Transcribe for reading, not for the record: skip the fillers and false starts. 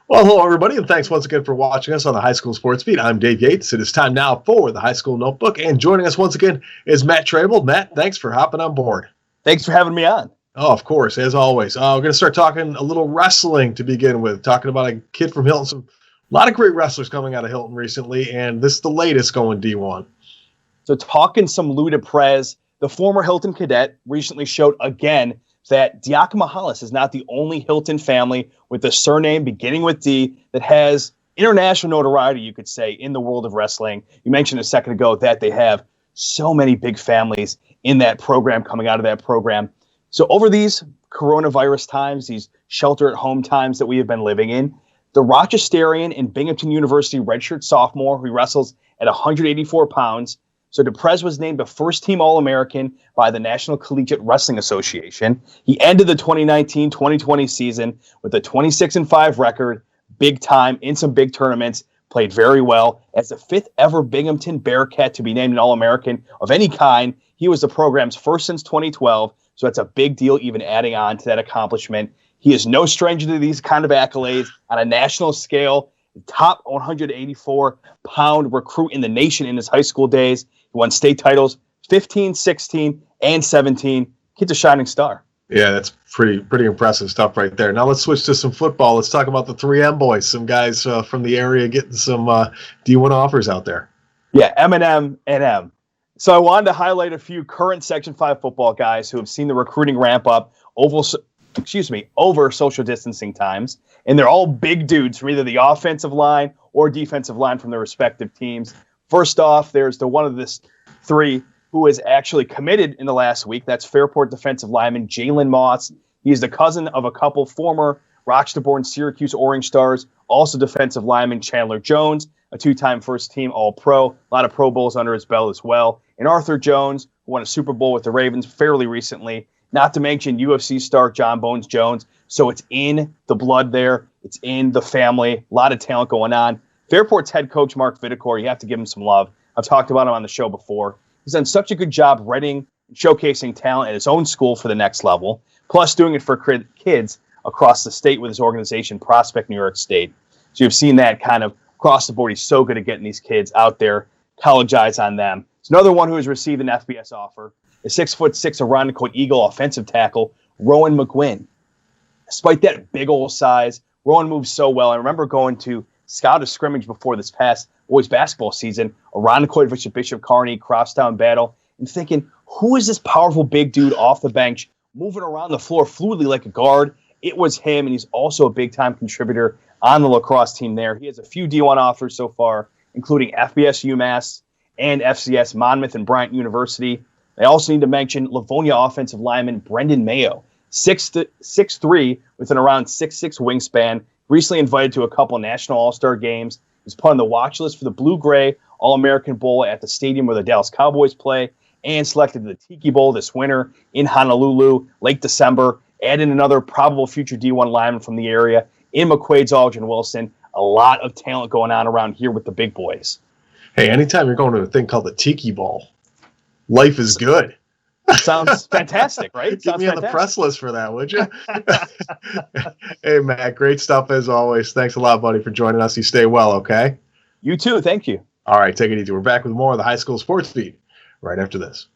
Well, hello, everybody, and thanks once again for watching us on the High School Sports Beat. I'm Dave Yates. It is time now for the High School Notebook, and joining us once again is Matt Trabold. Matt, thanks for hopping on board. Thanks for having me on. Oh, of course, as always. We're going to start talking a little wrestling to begin with, talking about a kid from Hilton. A lot of great wrestlers coming out of Hilton recently, and this is the latest going D1. So talking some DePrez, the former Hilton cadet recently showed again that Diaco Mahalis is not the only Hilton family with a surname beginning with D that has international notoriety, you could say, in the world of wrestling. You mentioned a second ago that they have so many big families in that program, coming out of that program. So over these coronavirus times, these shelter-at-home times that we have been living in, the Rochesterian and Binghamton University redshirt sophomore who wrestles at 184 pounds, so DePrez was named a first-team All-American by the National Collegiate Wrestling Association. He ended the 2019-2020 season with a 26-5 record, big time, in some big tournaments, played very well. As the fifth ever Binghamton Bearcat to be named an All-American of any kind, he was the program's first since 2012, so that's a big deal even adding on to that accomplishment. He is no stranger to these kind of accolades on a national scale. Top 184-pound recruit in the nation in his high school days. He won state titles 15, 16, and 17. Kid's a shining star. Yeah, that's pretty impressive stuff right there. Now let's switch to some football. Let's talk about the 3M boys, some guys from the area getting some D1 offers out there. Yeah, M&M and M. So I wanted to highlight a few current Section 5 football guys who have seen the recruiting ramp up over social distancing times. And they're all big dudes from either the offensive line or defensive line from their respective teams. First off, there's the one of this three who is actually committed in the last week. That's Fairport defensive lineman Jaelin Moss. He's the cousin of a couple former Rochester-born Syracuse Orange Stars, also defensive lineman Chandler Jones, a two-time first-team All-Pro, a lot of Pro Bowls under his belt as well. And Arthur Jones, who won a Super Bowl with the Ravens fairly recently, not to mention UFC star John Bones Jones. So it's in the blood there. It's in the family. A lot of talent going on. Fairport's head coach, Mark Vitacor, you have to give him some love. I've talked about him on the show before. He's done such a good job readying and showcasing talent at his own school for the next level, plus doing it for kids across the state with his organization, Prospect New York State. So you've seen that kind of across the board. He's so good at getting these kids out there, college eyes on them. It's another one who has received an FBS offer. A 6'6" Irondequoit Eagle offensive tackle, Rowan McGwin. Despite that big old size, Rowan moves so well. I remember going to scout a scrimmage before this past boys basketball season, Irondequoit versus Bishop Kearney crosstown battle, and thinking, who is this powerful big dude off the bench, moving around the floor fluidly like a guard? It was him, and he's also a big-time contributor on the lacrosse team there. He has a few D1 offers so far, including FBS UMass and FCS Monmouth and Bryant University. I also need to mention Livonia offensive lineman Brendan Mayo, 6'3", with an around 6'6" wingspan, recently invited to a couple national all-star games. He's put on the watch list for the Blue-Gray All-American Bowl at the stadium where the Dallas Cowboys play, and selected to the Tiki Bowl this winter in Honolulu, late December. Add in another probable future D1 lineman from the area in McQuaid's Aldrin Wilson. A lot of talent going on around here with the big boys. Hey, anytime you're going to a thing called the Tiki Bowl, life is good. Sounds fantastic, right? Get me on the press list for that, would you? Hey, Matt, great stuff as always. Thanks a lot, buddy, for joining us. You stay well, okay? You too. Thank you. All right, take it easy. We're back with more of the High School Sports Beat right after this.